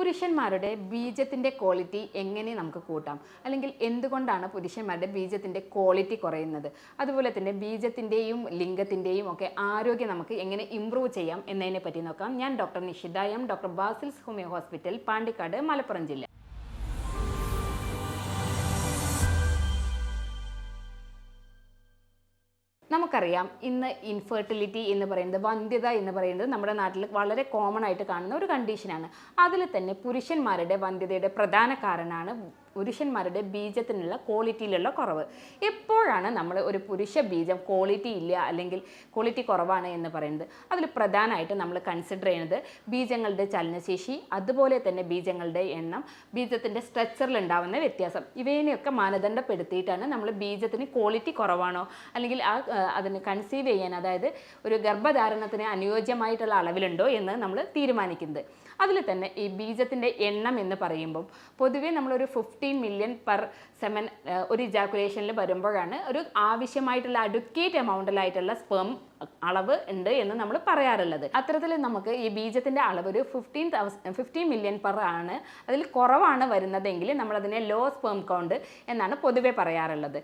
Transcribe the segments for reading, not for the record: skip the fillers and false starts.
പുരുഷന്മാരുടെ ബീജത്തിൻ്റെ ക്വാളിറ്റി എങ്ങനെ നമുക്ക് കൂട്ടാം, അല്ലെങ്കിൽ എന്തുകൊണ്ടാണ് പുരുഷന്മാരുടെ ബീജത്തിൻ്റെ ക്വാളിറ്റി കുറയുന്നത്, അതുപോലെ തന്നെ ബീജത്തിൻ്റെയും ലിംഗത്തിൻ്റെയും ഒക്കെ ആരോഗ്യം നമുക്ക് എങ്ങനെ ഇമ്പ്രൂവ് ചെയ്യാം എന്നതിനെ പറ്റി നോക്കാം. ഞാൻ doctor Nishitha M, doctor Basil's homeo hospital, Pandikkad, Malappuram ജില്ല. നമുക്കറിയാം, ഇന്ന് ഇൻഫെർട്ടിലിറ്റി എന്ന് പറയുന്നത്, വന്ധ്യത എന്ന് പറയുന്നത് നമ്മുടെ നാട്ടിൽ വളരെ കോമൺ ആയിട്ട് കാണുന്ന ഒരു കണ്ടീഷനാണ്. അതിൽ തന്നെ പുരുഷന്മാരുടെ വന്ധ്യതയുടെ പ്രധാന കാരണമാണ് പുരുഷന്മാരുടെ ബീജത്തിനുള്ള ക്വാളിറ്റിയിലുള്ള കുറവ്. എപ്പോഴാണ് നമ്മൾ ഒരു പുരുഷ ബീജം ക്വാളിറ്റി ഇല്ല അല്ലെങ്കിൽ ക്വാളിറ്റി കുറവാണ് എന്ന് പറയുന്നത്? അതിൽ പ്രധാനമായിട്ട് നമ്മൾ കൺസിഡർ ചെയ്യുന്നത് ബീജങ്ങളുടെ ചലനശേഷി, അതുപോലെ തന്നെ ബീജങ്ങളുടെ എണ്ണം, ബീജത്തിൻ്റെ സ്ട്രക്ചറിൽ ഉണ്ടാകുന്ന വ്യത്യാസം, ഇവയെയൊക്കെ മാനദണ്ഡപ്പെടുത്തിയിട്ടാണ് നമ്മൾ ബീജത്തിന് ക്വാളിറ്റി കുറവാണോ അല്ലെങ്കിൽ അതിന് കൺസീവ് ചെയ്യാൻ, അതായത് ഒരു ഗർഭധാരണത്തിന് അനുയോജ്യമായിട്ടുള്ള അളവിലുണ്ടോ എന്ന് നമ്മൾ തീരുമാനിക്കുന്നത്. അതിൽ തന്നെ ഈ ബീജത്തിൻ്റെ എണ്ണം എന്ന് പറയുമ്പോൾ പൊതുവേ നമ്മളൊരു 15 മില്യൺ പെർ സെമൻ ഒരു ഇജാക്കുലേഷനിൽ വരുമ്പോഴാണ് ഒരു ആവശ്യമായിട്ടുള്ള അഡ്വക്കേറ്റ് എമൗണ്ടിലായിട്ടുള്ള സ്പേം അളവ് ഉണ്ട് എന്ന് നമ്മൾ പറയാറുള്ളത്. അത്തരത്തിൽ നമുക്ക് ഈ ബീജത്തിൻ്റെ അളവ് ഒരു 15 മില്യൺ പെർ ആണ്. അതിൽ കുറവാണ് വരുന്നതെങ്കിൽ നമ്മളതിനെ ലോ സ്പേം കൗണ്ട് എന്നാണ് പൊതുവെ പറയാറുള്ളത്.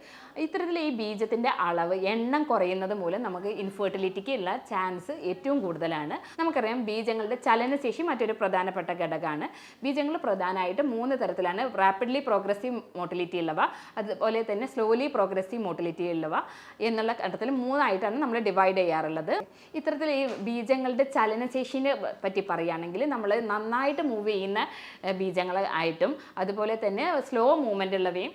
ഇത്തരത്തിൽ ഈ ബീജത്തിൻ്റെ അളവ് എണ്ണം കുറയുന്നത് മൂലം നമുക്ക് ഇൻഫെർട്ടിലിറ്റിക്ക് ഉള്ള ചാൻസ് ഏറ്റവും കൂടുതലാണ്. നമുക്കറിയാം, ബീജങ്ങളുടെ ചലനശേഷി മറ്റൊരു പ്രധാനപ്പെട്ട ഘടകമാണ്. ബീജങ്ങൾ പ്രധാനമായിട്ട് 3 തരത്തിലാണ്: റാപ്പിഡ്ലി പ്രോഗ്രസീവ് മോട്ടിലിറ്റി ഉള്ളവ, അതുപോലെ തന്നെ സ്ലോലി പ്രോഗ്രസീവ് മോട്ടിലിറ്റി ഉള്ളവ എന്നുള്ള ഘട്ടത്തിൽ 3 ആയിട്ടാണ് നമ്മൾ ഡിവൈഡ് ചെയ്യാറുള്ളത്. ഇത്തരത്തിൽ ഈ ബീജങ്ങളുടെ ചലനശേഷിനെ പറ്റി പറയുകയാണെങ്കിൽ നമ്മൾ നന്നായിട്ട് മൂവ് ചെയ്യുന്ന ബീജങ്ങൾ ആയിട്ടും അതുപോലെ തന്നെ സ്ലോ മൂവ്മെൻ്റ് ഉള്ളവയും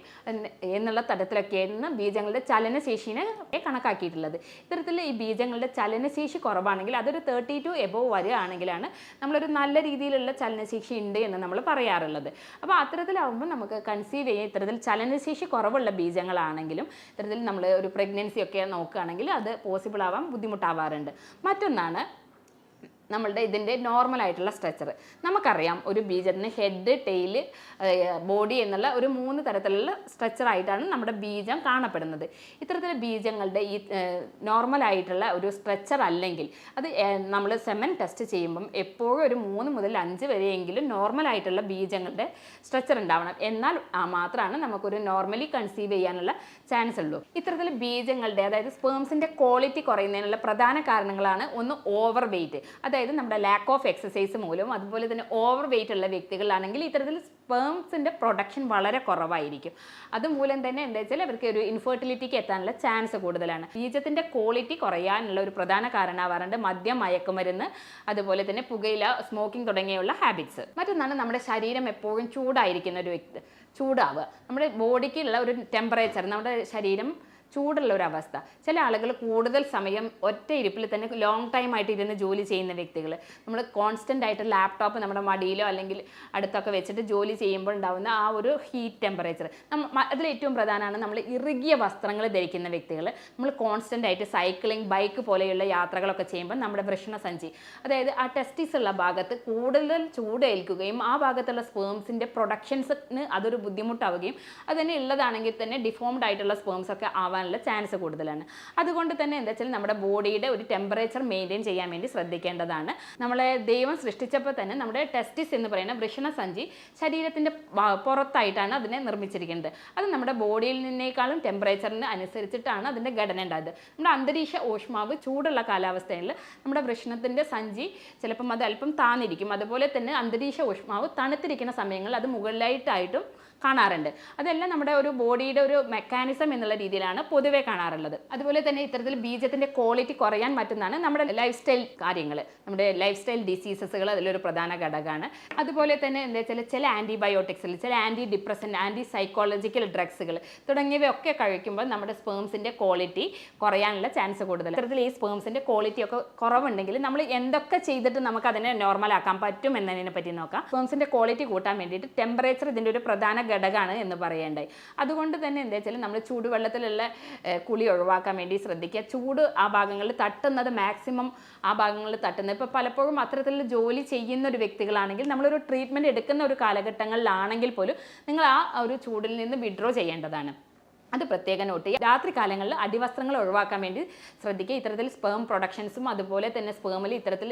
എന്നുള്ള തരത്തിലൊക്കെയാണ് ബീജങ്ങളുടെ ചലനശേഷിനെ കണക്കാക്കിയിട്ടുള്ളത്. ഇത്തരത്തിൽ ഈ ബീജങ്ങളുടെ ചലനശേഷി കുറവാണെങ്കിൽ, അതൊരു 32 എബോവ് വരികയാണെങ്കിലാണ് നമ്മളൊരു നല്ല രീതിയിലുള്ള ചലനശേഷി ഉണ്ട് എന്ന് നമ്മൾ പറയാറുള്ളത്. അപ്പോൾ അത്തരത്തിലാവുമ്പോൾ നമുക്ക് കൺസീവ് ചെയ്യാൻ ഇത്തരത്തിൽ ചലനശേഷി കുറവുള്ള ബീജങ്ങളാണെങ്കിലും ഇത്തരത്തിൽ നമ്മൾ ഒരു പ്രഗ്നൻസി ഒക്കെ നോക്കുകയാണെങ്കിൽ അത് പോസിബിൾ ആവാൻ ബുദ്ധിമുട്ടാവാറുണ്ട്. മറ്റൊന്നാണ് നമ്മളുടെ ഇതിൻ്റെ നോർമലായിട്ടുള്ള സ്ട്രക്ചർ. നമുക്കറിയാം, ഒരു ബീജത്തിന് ഹെഡ്, ടെയിൽ, ബോഡി എന്നുള്ള ഒരു 3 തരത്തിലുള്ള സ്ട്രക്ചറായിട്ടാണ് നമ്മുടെ ബീജം കാണപ്പെടുന്നത്. ഇത്തരത്തിലുള്ള ബീജങ്ങളുടെ ഈ നോർമലായിട്ടുള്ള ഒരു സ്ട്രക്ചർ അല്ലെങ്കിൽ അത് നമ്മൾ സെമൻ ടെസ്റ്റ് ചെയ്യുമ്പം എപ്പോഴും ഒരു 3 മുതൽ 5 വരെയെങ്കിലും നോർമലായിട്ടുള്ള ബീജങ്ങളുടെ സ്ട്രക്ചർ ഉണ്ടാവണം. എന്നാൽ മാത്രമാണ് നമുക്കൊരു നോർമലി കൺസീവ് ചെയ്യാനുള്ള ചാൻസ് ഉള്ളൂ. ഇത്തരത്തിൽ ബീജങ്ങളുടെ, അതായത് സ്പേംസിൻ്റെ ക്വാളിറ്റി കുറയുന്നതിനുള്ള പ്രധാന കാരണങ്ങളാണ്: ഒന്ന് ഓവർ വെയ്റ്റ്, അതായത് നമ്മുടെ ലാക്ക് ഓഫ് എക്സസൈസ് മൂലം, അതുപോലെ തന്നെ ഓവർ വെയ്റ്റ് ഉള്ള വ്യക്തികളാണെങ്കിൽ ഇത്തരത്തിൽ സ്പേംസിൻ്റെ പ്രൊഡക്ഷൻ വളരെ കുറവായിരിക്കും. അതുമൂലം തന്നെ എന്താ വെച്ചാൽ അവർക്ക് ഒരു ഇൻഫെർട്ടിലിറ്റിക്ക് എത്താനുള്ള ചാൻസ് കൂടുതലാണ്. ബീജത്തിൻ്റെ ക്വാളിറ്റി കുറയാനുള്ള ഒരു പ്രധാന കാരണമാവാറുണ്ട് മദ്യം, മയക്കുമരുന്ന്, അതുപോലെ തന്നെ പുകയില, സ്മോക്കിംഗ് തുടങ്ങിയുള്ള ഹാബിറ്റ്സ്. മറ്റൊന്നാണ് നമ്മുടെ ശരീരം എപ്പോഴും ചൂടായിരിക്കുന്ന ഒരു വ്യക്തി, ചൂടാവുക. നമ്മുടെ ബോഡിക്കുള്ള ഒരു ടെമ്പറേച്ചർ, നമ്മുടെ ശരീരം ചൂടുള്ള ഒരവസ്ഥ. ചില ആളുകൾ കൂടുതൽ സമയം ഒറ്റ ഇരിപ്പിൽ തന്നെ ലോങ് ടൈം ആയിട്ട് ഇരുന്ന് ജോലി ചെയ്യുന്ന വ്യക്തികൾ, നമ്മൾ കോൺസ്റ്റൻ്റ് ആയിട്ട് ലാപ്ടോപ്പ് നമ്മുടെ മടിയിലോ അല്ലെങ്കിൽ അടുത്തൊക്കെ വെച്ചിട്ട് ജോലി ചെയ്യുമ്പോൾ ഉണ്ടാകുന്ന ആ ഒരു ഹീറ്റ് ടെമ്പറേച്ചർ. അതിൽ ഏറ്റവും പ്രധാനമാണ് നമ്മൾ ഇറുകിയ വസ്ത്രങ്ങൾ ധരിക്കുന്ന വ്യക്തികൾ. നമ്മൾ കോൺസ്റ്റൻ്റ് ആയിട്ട് സൈക്ലിംഗ്, ബൈക്ക് പോലെയുള്ള യാത്രകളൊക്കെ ചെയ്യുമ്പോൾ നമ്മുടെ വൃഷണസഞ്ചി, അതായത് ആ ടെസ്റ്റിസ് ഉള്ള ഭാഗത്ത് കൂടുതൽ ചൂട് ഏൽക്കുകയും ആ ഭാഗത്തുള്ള സ്പേംസിൻ്റെ പ്രൊഡക്ഷൻസിന് അതൊരു ബുദ്ധിമുട്ടാവുകയും അത് തന്നെ ഉള്ളതാണെങ്കിൽ തന്നെ ഡിഫോംഡ് ആയിട്ടുള്ള സ്പേംസ് ഒക്കെ ആവാൻ ചാൻസ് കൂടുതലാണ്. അതുകൊണ്ട് തന്നെ എന്താ വെച്ചാൽ നമ്മുടെ ബോഡിയുടെ ഒരു ടെമ്പറേച്ചർ മെയിൻറ്റെയിൻ ചെയ്യാൻ വേണ്ടി ശ്രദ്ധിക്കേണ്ടതാണ്. നമ്മളെ ദൈവം സൃഷ്ടിച്ചപ്പോൾ തന്നെ നമ്മുടെ ടെസ്റ്റിസ് എന്ന് പറയുന്ന വൃഷണസഞ്ചി ശരീരത്തിൻ്റെ പുറത്തായിട്ടാണ് അതിനെ നിർമ്മിച്ചിരിക്കുന്നത്. അത് നമ്മുടെ ബോഡിയിൽ നിന്നേക്കാളും ടെമ്പറേച്ചറിന് അനുസരിച്ചിട്ടാണ് അതിൻ്റെ ഘടന ഉണ്ടായത്. നമ്മുടെ അന്തരീക്ഷ ഊഷ്മാവ് ചൂടുള്ള കാലാവസ്ഥയിൽ നമ്മുടെ വൃഷണത്തിൻ്റെ സഞ്ചി ചിലപ്പം അത് അല്പം താന്നിരിക്കും. അതുപോലെ തന്നെ അന്തരീക്ഷ ഊഷ്മാവ് തണുത്തിരിക്കുന്ന സമയങ്ങളിൽ അത് മുകളിലായിട്ടായിട്ടും കാണാറുണ്ട്. അതെല്ലാം നമ്മുടെ ഒരു ബോഡിയുടെ ഒരു മെക്കാനിസം എന്നുള്ള രീതിയിലാണ് പൊതുവെ കാണാറുള്ളത്. അതുപോലെ തന്നെ ഇത്തരത്തിൽ ബീജത്തിൻ്റെ ക്വാളിറ്റി കുറയാൻ മറ്റൊന്നാണ് നമ്മുടെ ലൈഫ് സ്റ്റൈൽ കാര്യങ്ങൾ, നമ്മുടെ ലൈഫ് സ്റ്റൈൽ ഡിസീസസുകൾ അതിലൊരു പ്രധാന ഘടകമാണ്. അതുപോലെ തന്നെ എന്താ വെച്ചാൽ ചില ആൻറ്റിബയോട്ടിക്സിൽ, ചില ആൻറ്റി ഡിപ്രസൻറ്റ്, ആൻറ്റി സൈക്കോളജിക്കൽ ഡ്രഗ്സുകൾ തുടങ്ങിയവയൊക്കെ കഴിക്കുമ്പോൾ നമ്മുടെ സ്പേംസിൻ്റെ ക്വാളിറ്റി കുറയാനുള്ള ചാൻസ് കൂടുതൽ. ഇത്തരത്തിൽ ഈ സ്പേംസിൻ്റെ ക്വാളിറ്റി ഒക്കെ കുറവുണ്ടെങ്കിൽ നമ്മൾ എന്തൊക്കെ ചെയ്തിട്ട് നമുക്ക് അതിനെ നോർമലാക്കാൻ പറ്റും എന്നതിനെ പറ്റി നോക്കാം. സ്പേംസിൻ്റെ ക്വാളിറ്റി കൂട്ടാൻ വേണ്ടിയിട്ട് ടെമ്പറേച്ചർ ഇതിൻ്റെ ഒരു പ്രധാന ഘടകമാണ് എന്ന് പറയേണ്ടായി. അതുകൊണ്ട് തന്നെ എന്താ വെച്ചാൽ നമ്മൾ ചൂടുവെള്ളത്തിലുള്ള കുളി ഒഴിവാക്കാൻ വേണ്ടി ശ്രദ്ധിക്കുക. ചൂട് ആ ഭാഗങ്ങളിൽ തട്ടുന്നത് മാക്സിമം ആ ഭാഗങ്ങളിൽ തട്ടുന്നത്. ഇപ്പോൾ പലപ്പോഴും അത്തരത്തിലുള്ള ജോലി ചെയ്യുന്ന ഒരു വ്യക്തികളാണെങ്കിൽ നമ്മളൊരു ട്രീറ്റ്മെൻറ്റ് എടുക്കുന്ന ഒരു കാലഘട്ടങ്ങളിലാണെങ്കിൽ പോലും നിങ്ങൾ ആ ഒരു ചൂടിൽ നിന്ന് വിഡ്രോ ചെയ്യേണ്ടതാണ്. അത് പ്രത്യേകം നോട്ട് ചെയ്യുക. രാത്രി കാലങ്ങളിൽ അടിവസ്ത്രങ്ങൾ ഒഴിവാക്കാൻ വേണ്ടി ശ്രദ്ധിക്കുക. ഇത്തരത്തിൽ സ്പേം പ്രൊഡക്ഷൻസും അതുപോലെ തന്നെ സ്പേമിൽ ഇത്തരത്തിൽ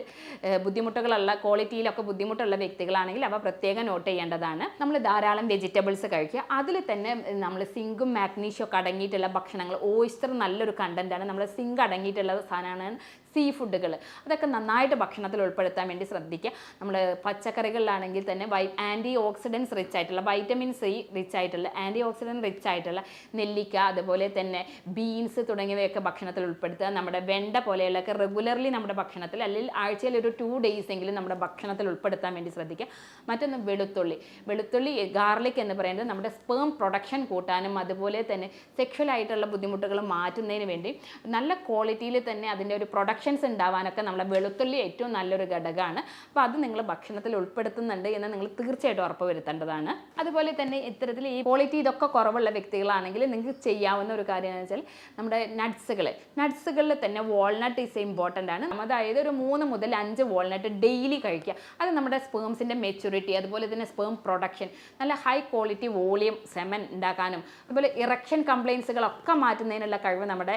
ബുദ്ധിമുട്ടുകളുള്ള ക്വാളിറ്റിയിലൊക്കെ ബുദ്ധിമുട്ടുള്ള വ്യക്തികളാണെങ്കിൽ അവ പ്രത്യേകം നോട്ട് ചെയ്യേണ്ടതാണ്. നമ്മൾ ധാരാളം വെജിറ്റബിൾസ് കഴിക്കുക. അതിൽ തന്നെ നമ്മൾ സിങ്കും മാഗ്നീഷ്യം ഒക്കെ അടങ്ങിയിട്ടുള്ള ഭക്ഷണങ്ങൾ, ഓയിസ്റ്റർ നല്ലൊരു കണ്ടൻറ്റാണ്. നമ്മൾ സിങ്ക് അടങ്ങിയിട്ടുള്ള സാധനമാണ് സീ ഫുഡുകൾ. അതൊക്കെ നന്നായിട്ട് ഭക്ഷണത്തിൽ ഉൾപ്പെടുത്താൻ വേണ്ടി ശ്രദ്ധിക്കുക. നമ്മൾ പച്ചക്കറികളിലാണെങ്കിൽ തന്നെ ആൻറ്റി ഓക്സിഡൻസ് റിച്ച് ആയിട്ടുള്ള, വൈറ്റമിൻ സി റിച്ച് ആയിട്ടുള്ള, ആൻറ്റി ഓക്സിഡൻറ്റ് റിച്ച് ആയിട്ടുള്ള നെല്ലിക്ക, അതുപോലെ തന്നെ ബീൻസ് തുടങ്ങിയവയൊക്കെ ഭക്ഷണത്തിൽ ഉൾപ്പെടുത്തുക. നമ്മുടെ വെണ്ട പോലെയുള്ളതൊക്കെ റെഗുലർലി നമ്മുടെ ഭക്ഷണത്തിൽ, അല്ലെങ്കിൽ ആഴ്ചയിൽ ഒരു 2 ഡേയ്സ് എങ്കിലും നമ്മുടെ ഭക്ഷണത്തിൽ ഉൾപ്പെടുത്താൻ വേണ്ടി ശ്രദ്ധിക്കുക. മറ്റൊന്ന് വെളുത്തുള്ളി ഗാർലിക് എന്ന് പറയുന്നത് നമ്മുടെ സ്പേം പ്രൊഡക്ഷൻ കൂട്ടാനും അതുപോലെ തന്നെ സെക്ഷൽ ആയിട്ടുള്ള ബുദ്ധിമുട്ടുകൾ മാറ്റുന്നതിന് വേണ്ടി നല്ല ക്വാളിറ്റിയിൽ തന്നെ അതിൻ്റെ ഒരു പ്രൊഡക്ഷൻസ് ഉണ്ടാവാനൊക്കെ നമ്മളെ വെളുത്തുള്ളി ഏറ്റവും നല്ലൊരു ഘടകമാണ്. അപ്പോൾ അത് നിങ്ങൾ ഭക്ഷണത്തിൽ ഉൾപ്പെടുത്തുന്നുണ്ട് എന്ന് നിങ്ങൾ തീർച്ചയായിട്ടും ഉറപ്പ് വരുത്തേണ്ടതാണ്. അതുപോലെ തന്നെ ഇത്തരത്തിൽ ഈ ക്വാളിറ്റി ഇതൊക്കെ കുറവുള്ള വ്യക്തികളാണെങ്കിൽ നിങ്ങൾക്ക് ചെയ്യാവുന്ന ഒരു കാര്യം എന്ന് വെച്ചാൽ നമ്മുടെ നട്ട്സുകളിൽ തന്നെ വാൾനട്ട് ഈസ് ഇമ്പോർട്ടൻ്റ് ആണ്. അതായത് ഒരു 3 മുതൽ 5 വാൾനട്ട് ഡെയിലി കഴിക്കുക. അത് നമ്മുടെ സ്പേംസിൻ്റെ മെച്യൂരിറ്റി, അതുപോലെ തന്നെ സ്പേം പ്രൊഡക്ഷൻ, നല്ല ഹൈ ക്വാളിറ്റി വോളിയം സെമൻ ഉണ്ടാക്കാനും അതുപോലെ ഇറക്ഷൻ കംപ്ലയിൻസുകളൊക്കെ മാറ്റുന്നതിനുള്ള കഴിവ് നമ്മുടെ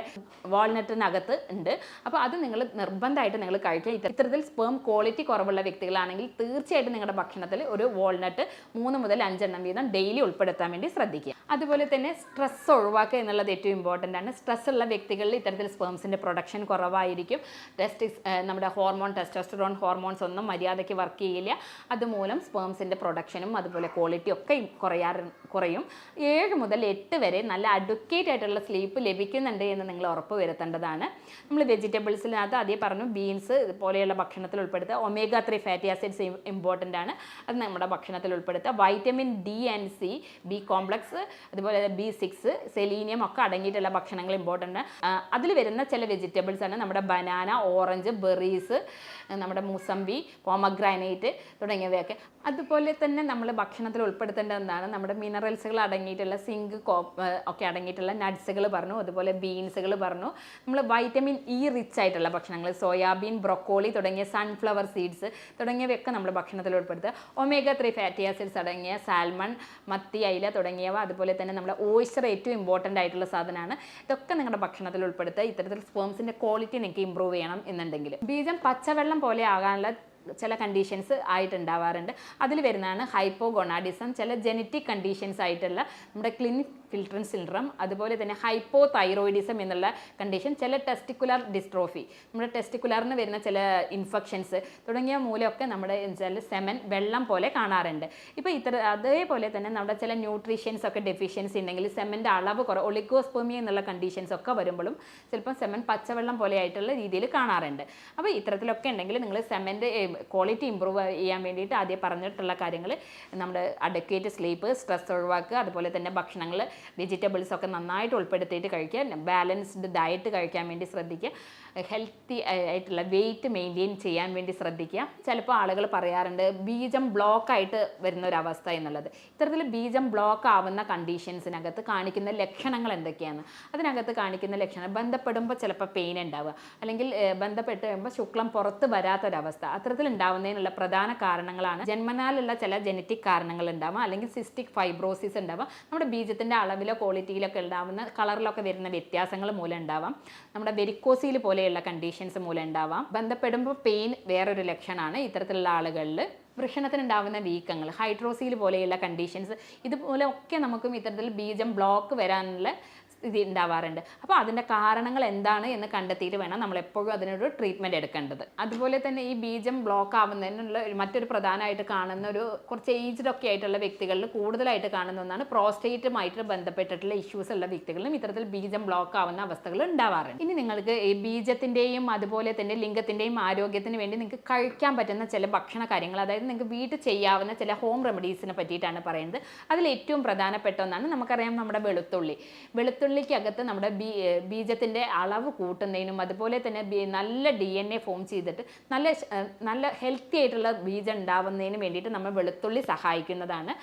വാൾനട്ടിനകത്ത് ഉണ്ട്. അപ്പോൾ അത് നിങ്ങൾ നിർബന്ധമായിട്ട് നിങ്ങൾ കഴിക്കുക. ഇത്തരത്തിൽ സ്പേം ക്വാളിറ്റി കുറവുള്ള വ്യക്തികളാണെങ്കിൽ തീർച്ചയായിട്ടും നിങ്ങളുടെ ഭക്ഷണത്തിൽ ഒരു വാൾനട്ട് 3 മുതൽ 5 എണ്ണം വീതം ഡെയിലി ഉൾപ്പെടുത്താൻ വേണ്ടി ശ്രദ്ധിക്കുക. അതുപോലെ തന്നെ സ്ട്രെസ് ഒഴിവാക്കുക എന്നുള്ളത് ഏറ്റവും ഇമ്പോർട്ടൻ്റ് ആണ്. സ്ട്രെസ് ഉള്ള വ്യക്തികളിൽ ഇത്തരത്തിൽ സ്പേംസിൻ്റെ പ്രൊഡക്ഷൻ കുറവായിരിക്കും. നമ്മുടെ ടെസ്റ്റോസ്റ്ററോൺ ഹോർമോൺസ് ഒന്നും മര്യാദയ്ക്ക് വർക്ക് ചെയ്യില്ല. അതുമൂലം സ്പേംസിൻ്റെ പ്രൊഡക്ഷനും അതുപോലെ ക്വാളിറ്റിയും ഒക്കെ കുറയും. 7 മുതൽ 8 വരെ നല്ല അഡ്വക്കേറ്റ് ആയിട്ടുള്ള സ്ലീപ്പ് ലഭിക്കുന്നുണ്ട് എന്ന് നിങ്ങൾ ഉറപ്പ് വരുത്തേണ്ടതാണ്. നമ്മൾ വെജിറ്റബിൾസിനകത്ത് അതേ പറഞ്ഞു, ബീൻസ് പോലെയുള്ള ഭക്ഷണത്തിൽ ഉൾപ്പെടുത്തുക. omega-3 ഫാറ്റി ആസിഡ്സ് ഇമ്പോർട്ടൻ്റ് ആണ്, അത് നമ്മുടെ ഭക്ഷണത്തിൽ ഉൾപ്പെടുത്തുക. Vitamin D and C, B complex, അതുപോലെ B6, സെലീനിയം ഒക്കെ അടങ്ങിയിട്ടുള്ള ഭക്ഷണങ്ങൾ ഇമ്പോർട്ടൻ്റ് ആണ്. അതിൽ വരുന്ന ചില വെജിറ്റബിൾസ് ആണ് നമ്മുടെ ബനാന, ഓറഞ്ച്, ബെറീസ്, നമ്മുടെ മുസമ്പി, പോമഗ്രാനൈറ്റ് തുടങ്ങിയവയൊക്കെ. അതുപോലെ തന്നെ നമ്മൾ ഭക്ഷണത്തിൽ ഉൾപ്പെടുത്തേണ്ടതാണ് നമ്മുടെ മിനറൽസുകൾ അടങ്ങിയിട്ടുള്ള സിങ്ക് ഒക്കെ അടങ്ങിയിട്ടുള്ള നട്ട്സുകൾ പറഞ്ഞു, അതുപോലെ ബീൻസുകൾ പറഞ്ഞു. നമ്മൾ വൈറ്റമിൻ ഇ റിച്ച് ആയിട്ടുള്ള ഭക്ഷണങ്ങൾ, സോയാബീൻ, ബ്രൊക്കോളി തുടങ്ങിയ സൺഫ്ലവർ സീഡ്സ് തുടങ്ങിയവയൊക്കെ നമ്മൾ ഭക്ഷണത്തിൽ ഉൾപ്പെടുത്തുക. omega-3 ഫാറ്റി ആസിഡ്സ് അടങ്ങിയ സാൽമൺ, മത്തി, അയില തുടങ്ങിയവ, അതുപോലെ തന്നെ നമ്മുടെ ഓയിസ്റ്റർ ഏറ്റവും ഇമ്പോർട്ടൻ്റ് ആയിട്ടുള്ള സാധനമാണ്. ഇതൊക്കെ നിങ്ങളുടെ ഭക്ഷണത്തിൽ ഉൾപ്പെടുത്തുക. ഇത്തരത്തിൽ സ്പേംസിൻ്റെ ക്വാളിറ്റി നിങ്ങൾക്ക് ഇമ്പ്രൂവ് ചെയ്യണം എന്നുണ്ടെങ്കിൽ. ബീജം പച്ചവെള്ളം പോലെ ആകാനുള്ള ചില കണ്ടീഷൻസ് ആയിട്ടുണ്ടാവാറുണ്ട്. അതിൽ വരുന്നതാണ് ഹൈപ്പോഗൊണാഡിസം, ചില ജനറ്റിക് കണ്ടീഷൻസ് ആയിട്ടുള്ള നമ്മുടെ ക്ലിൻഫിൽട്രൻ സിൻഡ്രം, അതുപോലെ തന്നെ ഹൈപ്പോ തൈറോയിഡിസം എന്നുള്ള കണ്ടീഷൻ, ചില ടെസ്റ്റിക്കുലർ ഡിസ്ട്രോഫി, നമ്മുടെ ടെസ്റ്റിക്കുലറിന് വരുന്ന ചില ഇൻഫെക്ഷൻസ് തുടങ്ങിയ മൂലമൊക്കെ നമ്മുടെ ചില സെമൻ വെള്ളം പോലെ കാണാറുണ്ട്. ഇപ്പോൾ അതേപോലെ തന്നെ നമ്മുടെ ചില ന്യൂട്രീഷ്യൻസ് ഒക്കെ ഡെഫിഷ്യൻസി ഉണ്ടെങ്കിൽ സെമൻ്റെ അളവ് ഒളിഗോസ്പെർമിയ എന്നുള്ള കണ്ടീഷൻസ് ഒക്കെ വരുമ്പോഴും ചിലപ്പോൾ സെമൻ പച്ചവെള്ളം പോലെ ആയിട്ടുള്ള രീതിയിൽ കാണാറുണ്ട്. അപ്പോൾ ഇത്തരത്തിലൊക്കെ ഉണ്ടെങ്കിൽ നിങ്ങൾ സെമൻ്റെ ക്വാളിറ്റി ഇമ്പ്രൂവ് ചെയ്യാൻ വേണ്ടിയിട്ട് ആദ്യം പറഞ്ഞിട്ടുള്ള കാര്യങ്ങൾ, നമ്മുടെ അഡക്വേറ്റ് സ്ലീപ്പ്, സ്ട്രെസ് ഒഴിവാക്കുക, അതുപോലെ തന്നെ ഭക്ഷണങ്ങൾ വെജിറ്റബിൾസ് ഒക്കെ നന്നായിട്ട് ഉൾപ്പെടുത്തിയിട്ട് കഴിക്കുക, ബാലൻസ്ഡ് ഡയറ്റ് കഴിക്കാൻ വേണ്ടി ശ്രദ്ധിക്കുക, ഹെൽത്തി ആയിട്ടുള്ള വെയിറ്റ് മെയിൻറ്റെയിൻ ചെയ്യാൻ വേണ്ടി ശ്രദ്ധിക്കുക. ചിലപ്പോൾ ആളുകൾ പറയാറുണ്ട് ബീജം ബ്ലോക്കായിട്ട് വരുന്ന ഒരു അവസ്ഥ എന്നുള്ളത്. ഇത്തരത്തിൽ ബീജം ബ്ലോക്ക് ആവുന്ന കണ്ടീഷൻസിനകത്ത് കാണിക്കുന്ന ലക്ഷണങ്ങൾ എന്തൊക്കെയാണ്? അതിനകത്ത് കാണിക്കുന്ന ലക്ഷണം ബന്ധപ്പെടുമ്പോൾ ചിലപ്പോൾ പെയിൻ ഉണ്ടാവുക, അല്ലെങ്കിൽ ബന്ധപ്പെട്ട് കഴിയുമ്പോൾ ശുക്ലം പുറത്ത് വരാത്തൊരവസ്ഥ, അത്തരത്തിൽ ഉണ്ടാവുന്നതിനുള്ള പ്രധാന കാരണങ്ങളാണ് ജന്മനാലുള്ള ചില ജനറ്റിക് കാരണങ്ങൾ ഉണ്ടാവാം, അല്ലെങ്കിൽ സിസ്റ്റിക് ഫൈബ്രോസിസ് ഉണ്ടാവാം, നമ്മുടെ ബീജത്തിൻ്റെ അളവിലോ ക്വാളിറ്റിയിലൊക്കെ ഉണ്ടാവുന്ന കളറിലൊക്കെ വരുന്ന വ്യത്യാസങ്ങൾ മൂലം ഉണ്ടാവാം, നമ്മുടെ വെരിക്കോസിൽ പോലെയുള്ള കണ്ടീഷൻസ് മൂലം ഉണ്ടാവാം. ബന്ധപ്പെടുമ്പോൾ പെയിൻ വേറൊരു ലക്ഷണമാണ് ഇത്തരത്തിലുള്ള ആളുകളിൽ. വൃഷണത്തിനുണ്ടാവുന്ന വീക്കങ്ങൾ, ഹൈഡ്രോസീൽ പോലെയുള്ള കണ്ടീഷൻസ്, ഇതുപോലെയൊക്കെ നമുക്കും ഇത്തരത്തിൽ ബീജം ബ്ലോക്ക് വരാനുള്ള ഇത് ഉണ്ടാവാറുണ്ട്. അപ്പോൾ അതിൻ്റെ കാരണങ്ങൾ എന്താണ് എന്ന് കണ്ടെത്തിയിട്ട് വേണം നമ്മളെപ്പോഴും അതിനൊരു ട്രീറ്റ്മെൻറ്റ് എടുക്കേണ്ടത്. അതുപോലെ തന്നെ ഈ ബീജം ബ്ലോക്ക് ആവുന്നതിനുള്ള മറ്റൊരു പ്രധാനമായിട്ട് കാണുന്ന ഒരു കുറച്ച് ഏജ്ഡ് ഒക്കെ ആയിട്ടുള്ള വ്യക്തികളിൽ കൂടുതലായിട്ട് കാണുന്ന ഒന്നാണ് പ്രോസ്റ്റേറ്റുമായിട്ട് ബന്ധപ്പെട്ടിട്ടുള്ള ഇഷ്യൂസ് ഉള്ള വ്യക്തികളിലും ഇത്തരത്തിൽ ബീജം ബ്ലോക്ക് ആവുന്ന അവസ്ഥകൾ ഉണ്ടാവാറുണ്ട്. ഇനി നിങ്ങൾക്ക് ഈ ബീജത്തിൻ്റെയും അതുപോലെ തന്നെ ലിംഗത്തിൻ്റെയും ആരോഗ്യത്തിന് വേണ്ടി നിങ്ങൾക്ക് കഴിക്കാൻ പറ്റുന്ന ചില ഭക്ഷണ കാര്യങ്ങൾ, അതായത് നിങ്ങൾക്ക് വീട്ടിൽ ചെയ്യാവുന്ന ചില ഹോം റെമഡീസിനെ പറ്റിയിട്ടാണ് പറയുന്നത്. അതിൽ ഏറ്റവും പ്രധാനപ്പെട്ട ഒന്നാണ് നമുക്കറിയാം നമ്മുടെ വെളുത്തുള്ളിക്കകത്ത് നമ്മുടെ ബീജത്തിൻ്റെ അളവ് കൂട്ടുന്നതിനും അതുപോലെ തന്നെ നല്ല DNA ഫോം ചെയ്തിട്ട് നല്ല ഹെൽത്തി ആയിട്ടുള്ള ബീജം ഉണ്ടാവുന്നതിനും വേണ്ടിയിട്ട് നമ്മൾ വെളുത്തുള്ളി സഹായിക്കുന്നതാണ്.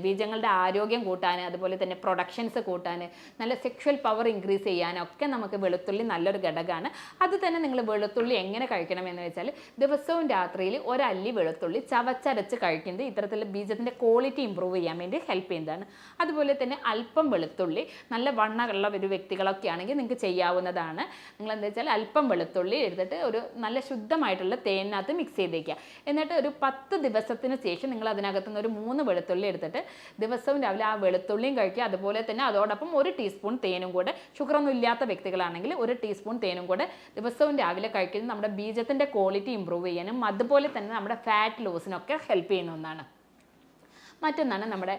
ബീജങ്ങളുടെ ആരോഗ്യം കൂട്ടാൻ, അതുപോലെ തന്നെ പ്രൊഡക്ഷൻസ് കൂട്ടാൻ, നല്ല സെക്ഷൽ പവർ ഇൻക്രീസ് ചെയ്യാനൊക്കെ നമുക്ക് വെളുത്തുള്ളി നല്ലൊരു ഘടകമാണ്. അത് തന്നെ നിങ്ങൾ വെളുത്തുള്ളി എങ്ങനെ കഴിക്കണമെന്ന് വെച്ചാൽ ദിവസവും രാത്രിയിൽ ഒരല്ലി വെളുത്തുള്ളി ചവച്ചരച്ച് കഴിക്കുന്നത് ഇത്തരത്തിൽ ബീജത്തിൻ്റെ ക്വാളിറ്റി ഇമ്പ്രൂവ് ചെയ്യാൻ വേണ്ടി ഹെൽപ്പ് ചെയ്യുന്നതാണ്. അതുപോലെ തന്നെ അല്പം വെളുത്തുള്ളി നല്ല വണ്ണമുള്ള ഒരു വ്യക്തികളൊക്കെ ആണെങ്കിൽ നിങ്ങൾക്ക് ചെയ്യാവുന്നതാണ്. നിങ്ങൾ എന്താ വെച്ചാൽ അല്പം വെളുത്തുള്ളി എടുത്തിട്ട് ഒരു നല്ല ശുദ്ധമായിട്ടുള്ള തേനിനകത്ത് മിക്സ് ചെയ്തേക്കുക. എന്നിട്ട് ഒരു 10 ദിവസത്തിന് ശേഷം നിങ്ങൾ അതിനകത്തുനിന്ന് ഒരു 3 വെളുത്തുള്ളി എടുത്തിട്ട് ദിവസവും രാവിലെ ആ വെളുത്തുള്ളിയും കഴിക്കുക. അതുപോലെ തന്നെ അതോടൊപ്പം 1 ടീസ്പൂൺ തേനും കൂടെ, ഷുഗറൊന്നും ഇല്ലാത്ത വ്യക്തികളാണെങ്കിൽ 1 ടീസ്പൂൺ തേനും കൂടെ ദിവസവും രാവിലെ കഴിക്കുന്നത് നമ്മുടെ ബീജത്തിൻ്റെ ക്വാളിറ്റി ഇമ്പ്രൂവ് ചെയ്യാനും അതുപോലെ തന്നെ നമ്മുടെ ഫാറ്റ് ലോസിനൊക്കെ ഹെൽപ്പ് ചെയ്യുന്ന ഒന്നാണ്. മറ്റൊന്നാണ് നമ്മുടെ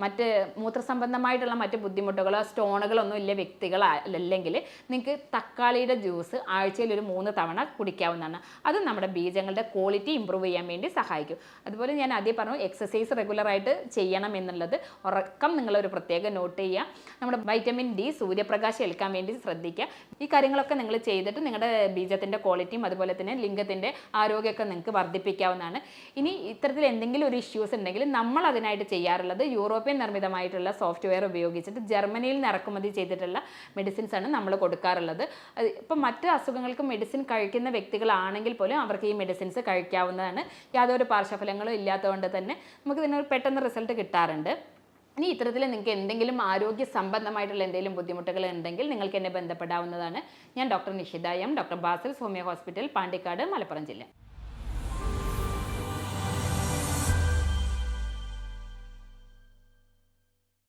മറ്റ് മൂത്രസംബന്ധമായിട്ടുള്ള മറ്റ് ബുദ്ധിമുട്ടുകളോ സ്റ്റോണുകളോ ഒന്നും ഇല്ല വ്യക്തികളല്ലെങ്കിൽ നിങ്ങൾക്ക് തക്കാളിയുടെ ജ്യൂസ് ആഴ്ചയിൽ ഒരു 3 തവണ കുടിക്കാവുന്നതാണ്. അത് നമ്മുടെ ബീജങ്ങളുടെ ക്വാളിറ്റി ഇമ്പ്രൂവ് ചെയ്യാൻ വേണ്ടി സഹായിക്കും. അതുപോലെ ഞാൻ ആദ്യം പറഞ്ഞു എക്സസൈസ് റെഗുലറായിട്ട് ചെയ്യണം എന്നുള്ളത്. ഉറക്കം നിങ്ങളൊരു പ്രത്യേകം നോട്ട് ചെയ്യുക. നമ്മുടെ വൈറ്റമിൻ ഡി സൂര്യപ്രകാശം ഏൽക്കാൻ വേണ്ടി ശ്രദ്ധിക്കുക. ഈ കാര്യങ്ങളൊക്കെ നിങ്ങൾ ചെയ്തിട്ട് നിങ്ങളുടെ ബീജത്തിൻ്റെ ക്വാളിറ്റിയും അതുപോലെ തന്നെ ലിംഗത്തിൻ്റെ ആരോഗ്യമൊക്കെ നിങ്ങൾക്ക് വർദ്ധിപ്പിക്കാവുന്നതാണ്. ഇനി ഇത്തരത്തിൽ എന്തെങ്കിലും ഒരു ഇഷ്യൂസ് ഉണ്ടെങ്കിൽ നമ്മൾ അതിനായിട്ട് ചെയ്യാറുള്ളത് യൂറോപ്യൻ നിർമ്മിതമായിട്ടുള്ള സോഫ്റ്റ്വെയർ ഉപയോഗിച്ചിട്ട് ജർമ്മനിയിൽ നിന്ന് ഇറക്കുമതി ചെയ്തിട്ടുള്ള മെഡിസിൻസ് ആണ് നമ്മൾ കൊടുക്കാറുള്ളത്. ഇപ്പം മറ്റ് അസുഖങ്ങൾക്ക് മെഡിസിൻ കഴിക്കുന്ന വ്യക്തികളാണെങ്കിൽ പോലും അവർക്ക് ഈ മെഡിസിൻസ് കഴിക്കാവുന്നതാണ്. യാതൊരു പാർശ്വഫലങ്ങളും ഇല്ലാത്തതുകൊണ്ട് തന്നെ നമുക്ക് ഇതിനൊരു പെട്ടെന്ന് റിസൾട്ട് കിട്ടാറുണ്ട്. ഇനി ഇത്തരത്തിൽ നിങ്ങൾക്ക് എന്തെങ്കിലും ആരോഗ്യ സംബന്ധമായിട്ടുള്ള എന്തെങ്കിലും ബുദ്ധിമുട്ടുകൾ ഉണ്ടെങ്കിൽ നിങ്ങൾക്ക് എന്നെ ബന്ധപ്പെടാവുന്നതാണ്. ഞാൻ doctor Nishitha M, doctor Basil's homeo hospital, Pandikkad, Malappuram ജില്ല.